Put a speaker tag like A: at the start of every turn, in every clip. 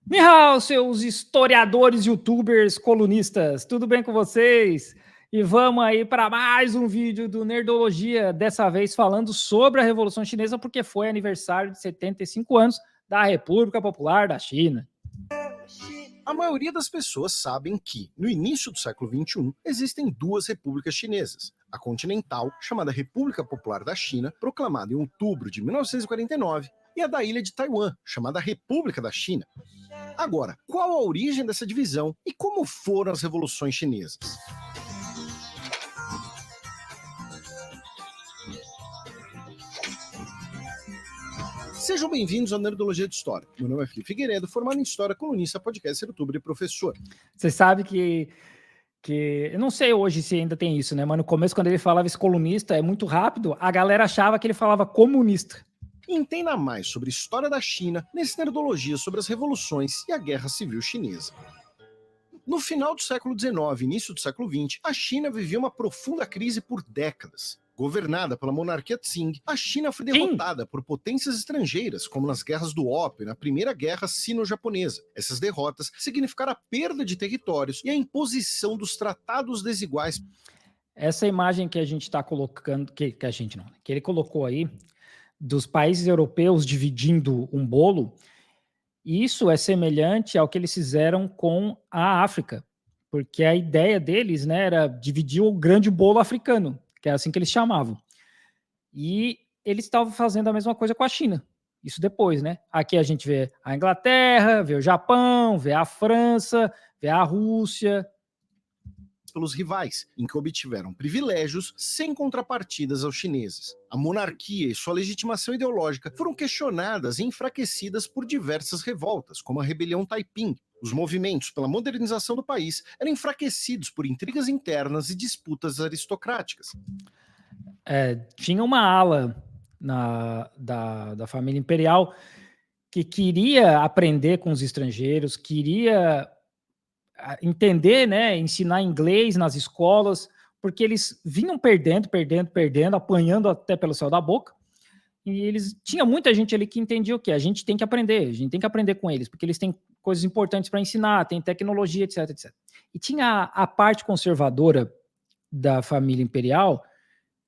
A: Ni hao, seus historiadores, youtubers, colunistas, tudo bem com vocês? E vamos aí para mais um vídeo do Nerdologia, dessa vez falando sobre a Revolução Chinesa, porque foi aniversário de 75 anos da República Popular da China.
B: A maioria das pessoas sabem que, no início do século XXI, existem duas repúblicas chinesas. A continental, chamada República Popular da China, proclamada em outubro de 1949, e a da ilha de Taiwan, chamada República da China. Agora, qual a origem dessa divisão e como foram as revoluções chinesas? Sejam bem-vindos ao Nerdologia de História. Meu nome é Felipe Figueiredo, formado em História, colunista, podcaster, youtuber e professor.
A: Você sabe que eu não sei hoje se ainda tem isso, né? Mas no começo, quando ele falava esse colunista, é muito rápido, a galera achava que ele falava comunista.
B: Entenda mais sobre a história da China nesse Nerdologia sobre as revoluções e a Guerra Civil Chinesa. No final do século XIX e início do século XX, a China vivia uma profunda crise por décadas. Governada pela monarquia Qing, a China foi derrotada por potências estrangeiras, como nas guerras do Ópio e na Primeira Guerra Sino-Japonesa. Essas derrotas significaram a perda de territórios e a imposição dos tratados desiguais.
A: Essa imagem que a gente está colocando, que ele colocou aí, dos países europeus dividindo um bolo, isso é semelhante ao que eles fizeram com a África, porque a ideia deles, né, era dividir o grande bolo africano, que é assim que eles chamavam. E eles estavam fazendo a mesma coisa com a China. Isso depois, né? Aqui a gente vê a Inglaterra, vê o Japão, vê a França, vê a Rússia.
B: Pelos rivais, em que obtiveram privilégios sem contrapartidas aos chineses. A monarquia e sua legitimação ideológica foram questionadas e enfraquecidas por diversas revoltas, como a rebelião Taiping. Os movimentos pela modernização do país eram enfraquecidos por intrigas internas e disputas aristocráticas.
A: Tinha uma ala da família imperial que queria aprender com os estrangeiros, queria entender, né, ensinar inglês nas escolas, porque eles vinham perdendo, apanhando até pelo céu da boca, e tinha muita gente ali que entendia o que? A gente tem que aprender com eles, porque eles têm coisas importantes para ensinar, tem tecnologia, etc, etc. E tinha a parte conservadora da família imperial,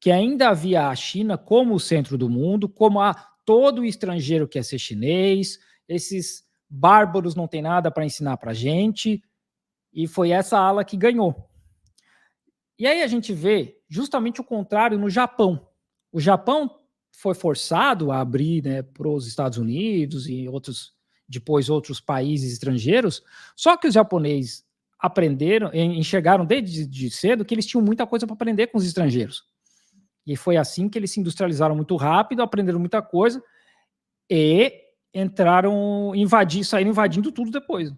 A: que ainda via a China como o centro do mundo, como todo estrangeiro quer ser chinês, esses bárbaros não tem nada para ensinar para a gente, e foi essa ala que ganhou. E aí a gente vê justamente o contrário no Japão. O Japão foi forçado a abrir, né, para os Estados Unidos e depois outros países estrangeiros, só que os japoneses enxergaram desde cedo que eles tinham muita coisa para aprender com os estrangeiros. E foi assim que eles se industrializaram muito rápido, aprenderam muita coisa e saíram invadindo tudo depois.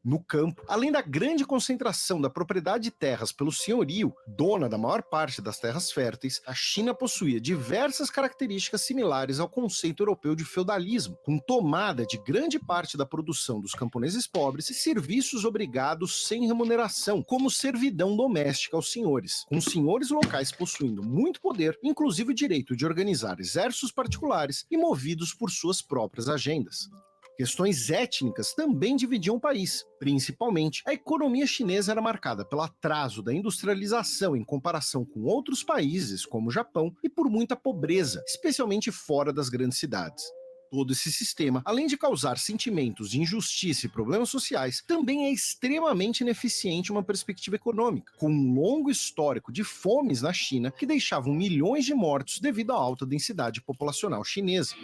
B: No campo, além da grande concentração da propriedade de terras pelo senhorio, dona da maior parte das terras férteis, a China possuía diversas características similares ao conceito europeu de feudalismo, com tomada de grande parte da produção dos camponeses pobres e serviços obrigados sem remuneração, como servidão doméstica aos senhores, com os senhores locais possuindo muito poder, inclusive o direito de organizar exércitos particulares e movidos por suas próprias agendas. Questões étnicas também dividiam o país. Principalmente, a economia chinesa era marcada pelo atraso da industrialização em comparação com outros países, como o Japão, e por muita pobreza, especialmente fora das grandes cidades. Todo esse sistema, além de causar sentimentos de injustiça e problemas sociais, também é extremamente ineficiente em uma perspectiva econômica, com um longo histórico de fomes na China que deixavam milhões de mortos devido à alta densidade populacional chinesa.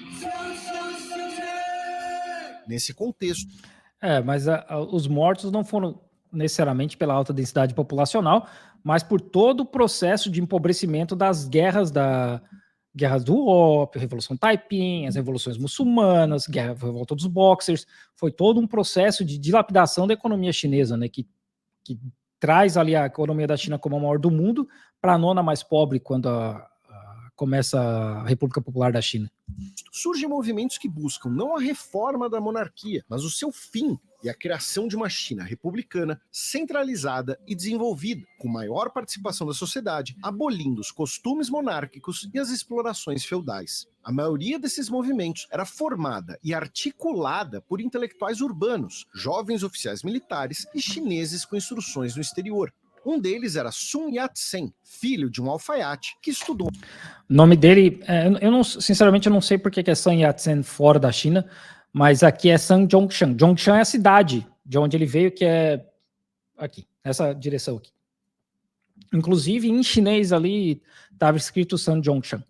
B: Nesse contexto.
A: Mas os mortos não foram necessariamente pela alta densidade populacional, mas por todo o processo de empobrecimento das guerras do Ópio, Revolução Taiping, as revoluções muçulmanas, revolta dos Boxers. Foi todo um processo de dilapidação da economia chinesa, né, que traz ali a economia da China como a maior do mundo para a nona mais pobre quando começa a República Popular da China.
B: Surgem movimentos que buscam não a reforma da monarquia, mas o seu fim, e a criação de uma China republicana, centralizada e desenvolvida, com maior participação da sociedade, abolindo os costumes monárquicos e as explorações feudais. A maioria desses movimentos era formada e articulada por intelectuais urbanos, jovens oficiais militares e chineses com instruções no exterior. Um deles era Sun Yat-sen, filho de um alfaiate que estudou.
A: O nome dele, sinceramente, eu não sei porque que é Sun Yat-sen fora da China, mas aqui é San Zhongshan. Zhongshan é a cidade de onde ele veio, que é aqui, nessa direção aqui. Inclusive, em chinês ali, estava escrito San Zhongshan.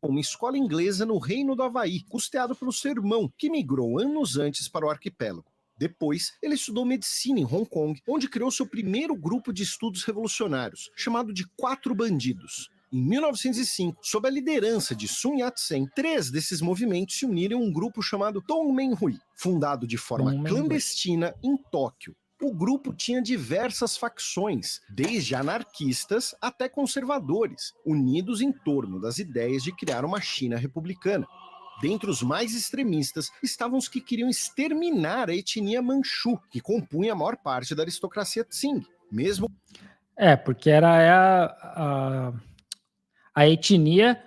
B: Uma escola inglesa no Reino do Havaí, custeado pelo seu irmão, que migrou anos antes para o arquipélago. Depois, ele estudou medicina em Hong Kong, onde criou seu primeiro grupo de estudos revolucionários, chamado de Quatro Bandidos. Em 1905, sob a liderança de Sun Yat-sen, 3 desses movimentos se uniram em um grupo chamado Tongmenghui, fundado de forma clandestina em Tóquio. O grupo tinha diversas facções, desde anarquistas até conservadores, unidos em torno das ideias de criar uma China republicana. Dentre os mais extremistas estavam os que queriam exterminar a etnia Manchu, que compunha a maior parte da aristocracia Tsing. Mesmo...
A: porque era a etnia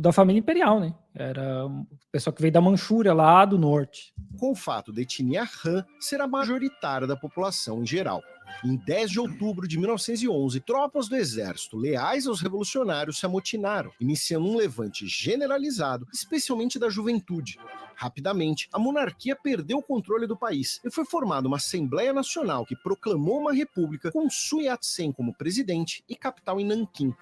A: da família imperial, né? Era o pessoal que veio da Manchúria, lá do norte.
B: Com o fato da etnia Han ser a majoritária da população em geral. Em 10 de outubro de 1911, tropas do exército leais aos revolucionários se amotinaram, iniciando um levante generalizado, especialmente da juventude. Rapidamente, a monarquia perdeu o controle do país e foi formada uma Assembleia Nacional que proclamou uma república com Sun Yat-sen como presidente e capital em Nanquim.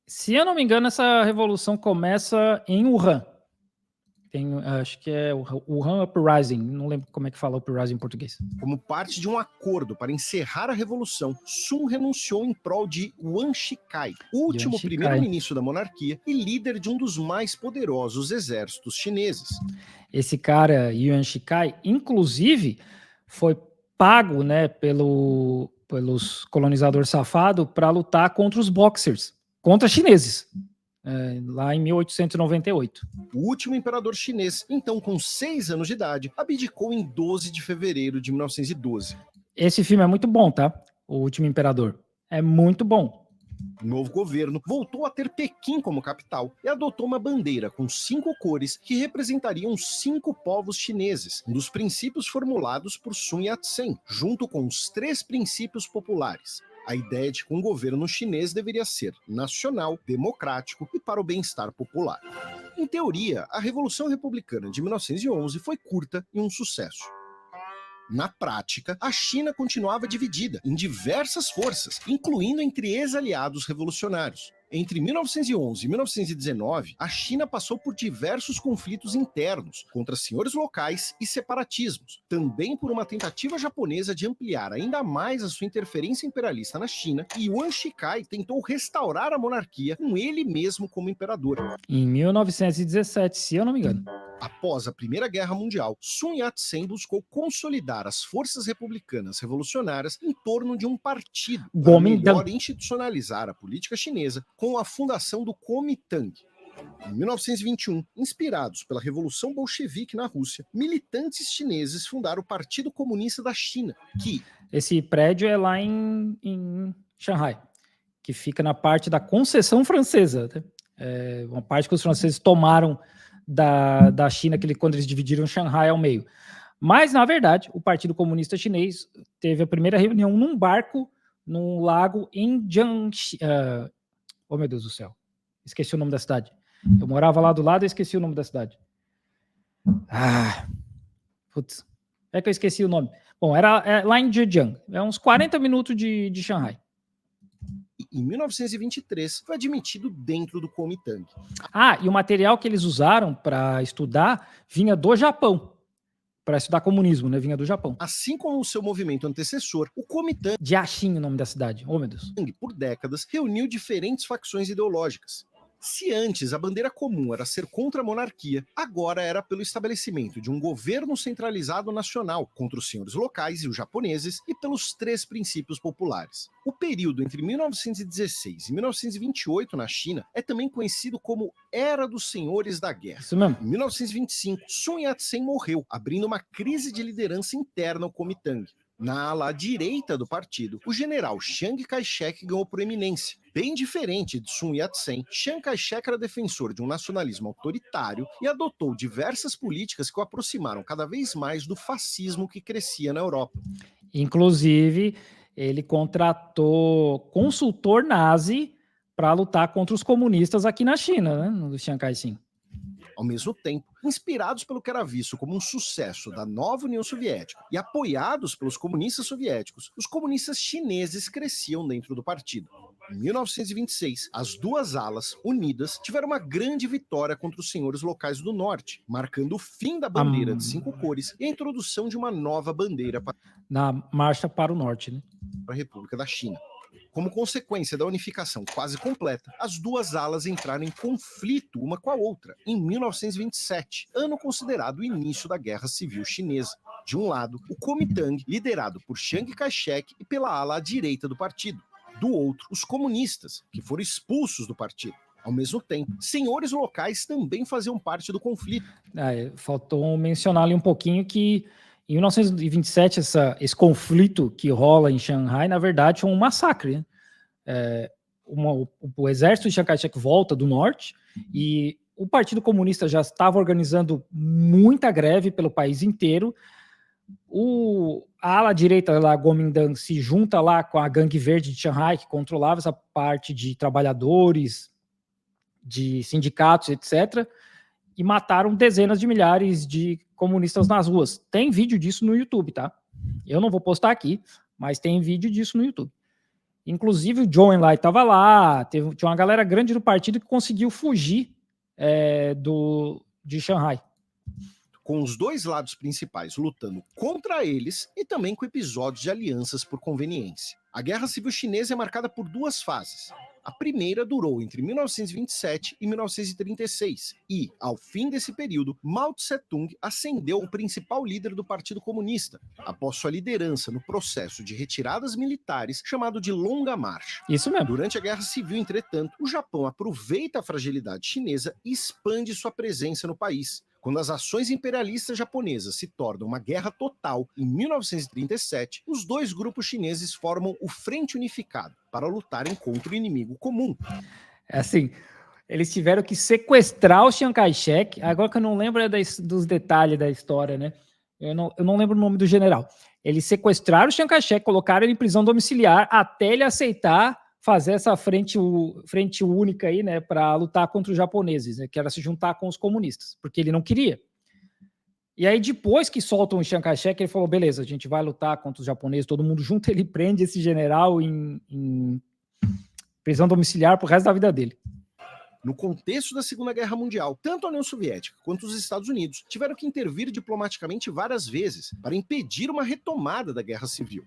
A: Se eu não me engano, essa revolução começa em Wuhan. Acho que é o Wuhan Uprising, não lembro como é que fala Uprising em português.
B: Como parte de um acordo para encerrar a revolução, Sun renunciou em prol de Yuan Shikai, o último primeiro-ministro da monarquia e líder de um dos mais poderosos exércitos chineses.
A: Esse cara, Yuan Shikai, inclusive, foi pago, né, pelos colonizadores safados para lutar contra os boxers, contra chineses. Lá em 1898.
B: O último imperador chinês, então com 6 anos de idade, abdicou em 12 de fevereiro de 1912.
A: Esse filme é muito bom, tá? O Último Imperador. É muito bom.
B: O novo governo voltou a ter Pequim como capital e adotou uma bandeira com 5 cores que representariam os 5 povos chineses, um dos princípios formulados por Sun Yat-sen, junto com os 3 princípios populares. A ideia de que um governo chinês deveria ser nacional, democrático e para o bem-estar popular. Em teoria, a Revolução Republicana de 1911 foi curta e um sucesso. Na prática, a China continuava dividida em diversas forças, incluindo entre ex-aliados revolucionários. Entre 1911 e 1919, a China passou por diversos conflitos internos contra senhores locais e separatismos, também por uma tentativa japonesa de ampliar ainda mais a sua interferência imperialista na China, e Yuan Shikai tentou restaurar a monarquia com ele mesmo como imperador.
A: Em 1917, se eu não me engano.
B: Após a Primeira Guerra Mundial, Sun Yat-sen buscou consolidar as forças republicanas revolucionárias em torno de um partido para melhor institucionalizar a política chinesa com a fundação do Kuomintang. Em 1921, inspirados pela Revolução Bolchevique na Rússia, militantes chineses fundaram o Partido Comunista da China, que...
A: Esse prédio é lá em Shanghai, que fica na parte da concessão francesa. É uma parte que os franceses tomaram da China, quando eles dividiram Shanghai ao meio. Mas, na verdade, o Partido Comunista Chinês teve a primeira reunião num barco, num lago em Jiangxi. Oh, meu Deus do céu. Esqueci o nome da cidade. Eu morava lá do lado e esqueci o nome da cidade. Putz. É que eu esqueci o nome. Bom, era lá em Zhejiang. É uns 40 minutos de Shanghai.
B: Em 1923, foi admitido dentro do Kuomintang.
A: E o material que eles usaram para estudar vinha do Japão. Para estudar comunismo, né? Vinha do Japão.
B: Assim como o seu movimento antecessor, o Kuomintang,
A: Jiaxing, o nome da cidade. Oh, meu Deus.
B: por décadas, reuniu diferentes facções ideológicas. Se antes a bandeira comum era ser contra a monarquia, agora era pelo estabelecimento de um governo centralizado nacional contra os senhores locais e os japoneses e pelos 3 princípios populares. O período entre 1916 e 1928 na China é também conhecido como Era dos Senhores da Guerra.
A: Isso mesmo.
B: Em 1925, Sun Yat-sen morreu, abrindo uma crise de liderança interna ao Kuomintang. Na ala direita do partido, o general Chiang Kai-shek ganhou proeminência. Bem diferente de Sun Yat-sen, Chiang Kai-shek era defensor de um nacionalismo autoritário e adotou diversas políticas que o aproximaram cada vez mais do fascismo que crescia na Europa.
A: Inclusive, ele contratou consultor nazi para lutar contra os comunistas aqui na China, né, no Chiang Kai-shek.
B: Ao mesmo tempo, inspirados pelo que era visto como um sucesso da nova União Soviética e apoiados pelos comunistas soviéticos, os comunistas chineses cresciam dentro do partido. Em 1926, as 2 alas, unidas, tiveram uma grande vitória contra os senhores locais do norte, marcando o fim da bandeira de 5 cores e a introdução de uma nova bandeira
A: na marcha para o norte, né?
B: Para a República da China. Como consequência da unificação quase completa, as 2 alas entraram em conflito uma com a outra, em 1927, ano considerado o início da Guerra Civil Chinesa. De um lado, o Kuomintang, liderado por Chiang Kai-shek e pela ala à direita do partido. Do outro, os comunistas, que foram expulsos do partido. Ao mesmo tempo, senhores locais também faziam parte do conflito.
A: Faltou mencionar ali um pouquinho que em 1927, esse conflito que rola em Xangai, na verdade, foi um massacre. Né? O exército de Chiang Kai-shek volta do norte e o Partido Comunista já estava organizando muita greve pelo país inteiro. A ala direita lá, Kuomintang, se junta lá com a gangue verde de Xangai, que controlava essa parte de trabalhadores, de sindicatos, etc., e mataram dezenas de milhares de comunistas nas ruas. Tem vídeo disso no YouTube, tá? Eu não vou postar aqui, mas tem vídeo disso no YouTube. Inclusive o Zhou Enlai estava lá, tinha uma galera grande do partido que conseguiu fugir de Xangai.
B: Com os 2 lados principais lutando contra eles e também com episódios de alianças por conveniência. A Guerra Civil Chinesa é marcada por 2 fases. A primeira durou entre 1927 e 1936 e, ao fim desse período, Mao Tse-tung ascendeu o principal líder do Partido Comunista, após sua liderança no processo de retiradas militares chamado de Longa Marcha.
A: Isso mesmo.
B: Durante a Guerra Civil, entretanto, o Japão aproveita a fragilidade chinesa e expande sua presença no país. Quando as ações imperialistas japonesas se tornam uma guerra total, em 1937, os 2 grupos chineses formam o Frente Unificado para lutarem contra o inimigo comum.
A: Assim, eles tiveram que sequestrar o Chiang Kai-shek, agora que eu não lembro dos detalhes da história, né? Eu não lembro o nome do general. Eles sequestraram o Chiang Kai-shek, colocaram ele em prisão domiciliar até ele aceitar fazer essa frente única aí, né, para lutar contra os japoneses, né, que era se juntar com os comunistas, porque ele não queria. E aí, depois que soltam o Chiang Kai-shek, ele falou, beleza, a gente vai lutar contra os japoneses, todo mundo junto, ele prende esse general em prisão domiciliar pro resto da vida dele.
B: No contexto da Segunda Guerra Mundial, tanto a União Soviética quanto os Estados Unidos tiveram que intervir diplomaticamente várias vezes para impedir uma retomada da Guerra Civil.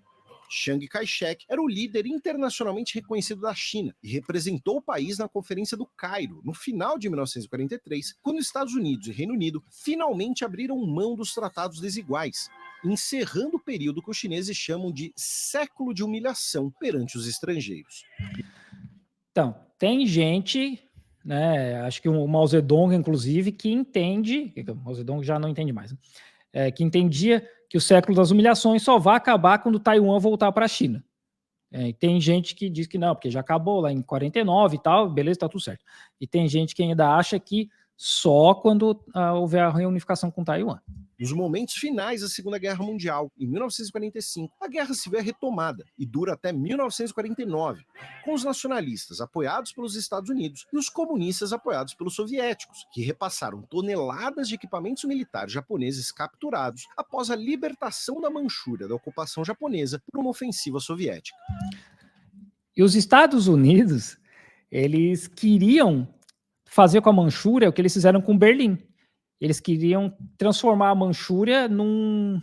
B: Chiang Kai-shek era o líder internacionalmente reconhecido da China e representou o país na Conferência do Cairo, no final de 1943, quando Estados Unidos e Reino Unido finalmente abriram mão dos tratados desiguais, encerrando o período que os chineses chamam de século de humilhação perante os estrangeiros.
A: Então, tem gente, né, acho que o Mao Zedong, inclusive, que entende, o Mao Zedong já não entende mais, né, que entendia que o século das humilhações só vai acabar quando Taiwan voltar para a China. E tem gente que diz que não, porque já acabou lá em 49 e tal, beleza, tá tudo certo. E tem gente que ainda acha que só quando houver a reunificação com Taiwan.
B: Nos momentos finais da Segunda Guerra Mundial, em 1945, a Guerra Civil é retomada e dura até 1949, com os nacionalistas apoiados pelos Estados Unidos e os comunistas apoiados pelos soviéticos, que repassaram toneladas de equipamentos militares japoneses capturados após a libertação da Manchúria da ocupação japonesa por uma ofensiva soviética.
A: E os Estados Unidos, eles queriam fazer com a Manchúria o que eles fizeram com Berlim. Eles queriam transformar a Manchúria num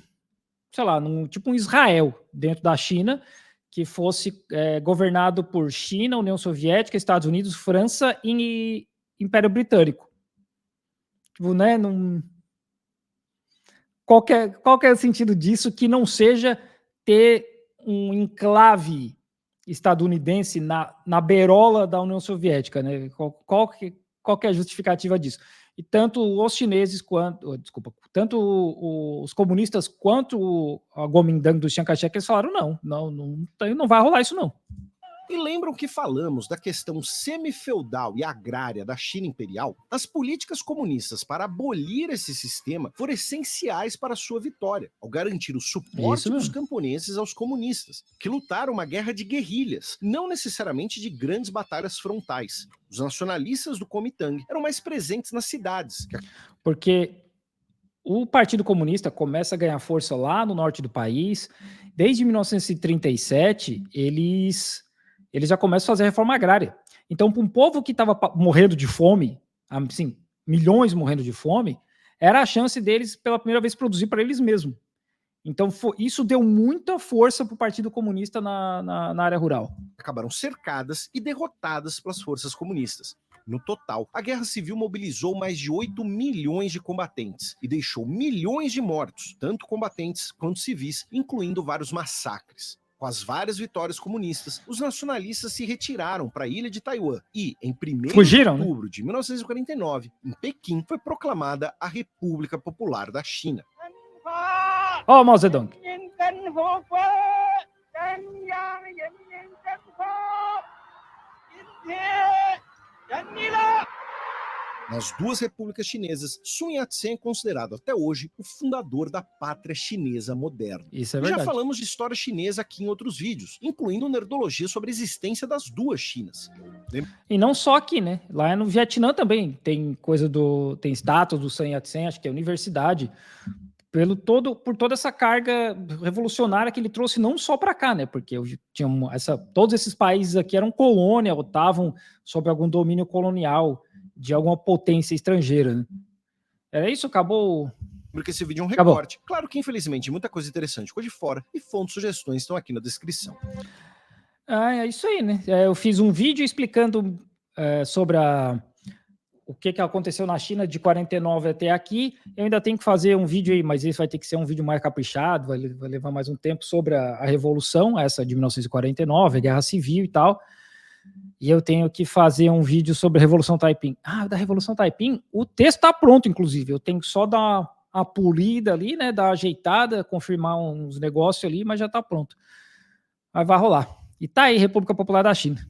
A: tipo um Israel dentro da China, que fosse governado por China, União Soviética, Estados Unidos, França e Império Britânico. Tipo, né? Não... Qual que é o sentido disso que não seja ter um enclave estadunidense na beirola da União Soviética, né? Qual que é a justificativa disso? E tanto os chineses quanto, tanto os comunistas quanto a Kuomintang do Chiang Kai-shek, eles falaram não vai rolar isso não.
B: E lembram que falamos da questão semifeudal e agrária da China imperial? As políticas comunistas para abolir esse sistema foram essenciais para a sua vitória, ao garantir o suporte dos camponeses aos comunistas, que lutaram uma guerra de guerrilhas, não necessariamente de grandes batalhas frontais. Os nacionalistas do Kuomintang eram mais presentes nas cidades.
A: Porque o Partido Comunista começa a ganhar força lá no norte do país. Desde 1937, eles já começam a fazer a reforma agrária. Então, para um povo que estava morrendo de fome, assim, milhões morrendo de fome, era a chance deles, pela primeira vez, produzir para eles mesmos. Então, isso deu muita força para o Partido Comunista na área rural.
B: Acabaram cercadas e derrotadas pelas forças comunistas. No total, a Guerra Civil mobilizou mais de 8 milhões de combatentes e deixou milhões de mortos, tanto combatentes quanto civis, incluindo vários massacres. Com as várias vitórias comunistas, os nacionalistas se retiraram para a ilha de Taiwan e, em 1º de outubro de 1949, em Pequim, foi proclamada a República Popular da China.
A: Ó, Mao Zedong.
B: Nas duas repúblicas chinesas, Sun Yat-sen é considerado até hoje o fundador da pátria chinesa moderna.
A: Isso é verdade.
B: Já falamos de história chinesa aqui em outros vídeos, incluindo nerdologia sobre a existência das duas Chinas.
A: E não só aqui, né? Lá no Vietnã também tem tem estátuas do Sun Yat-sen, acho que é universidade, por toda essa carga revolucionária que ele trouxe não só para cá, né? Porque todos esses países aqui eram colônia, ou estavam sob algum domínio colonial de alguma potência estrangeira, né? Era isso? Acabou?
B: Porque esse vídeo é um recorte. Claro que, infelizmente, muita coisa interessante ficou de fora e fontes e sugestões estão aqui na descrição.
A: É isso aí, né? Eu fiz um vídeo explicando sobre o que aconteceu na China de 49 até aqui. Eu ainda tenho que fazer um vídeo aí, mas esse vai ter que ser um vídeo mais caprichado, vai levar mais um tempo sobre a Revolução, essa de 1949, a Guerra Civil e tal. E eu tenho que fazer um vídeo sobre a Revolução Taiping. Da Revolução Taiping, o texto está pronto, inclusive. Eu tenho que só dar uma polida ali, né? Dar uma ajeitada, confirmar uns negócios ali, mas já está pronto. Mas vai rolar. E tá aí, República Popular da China.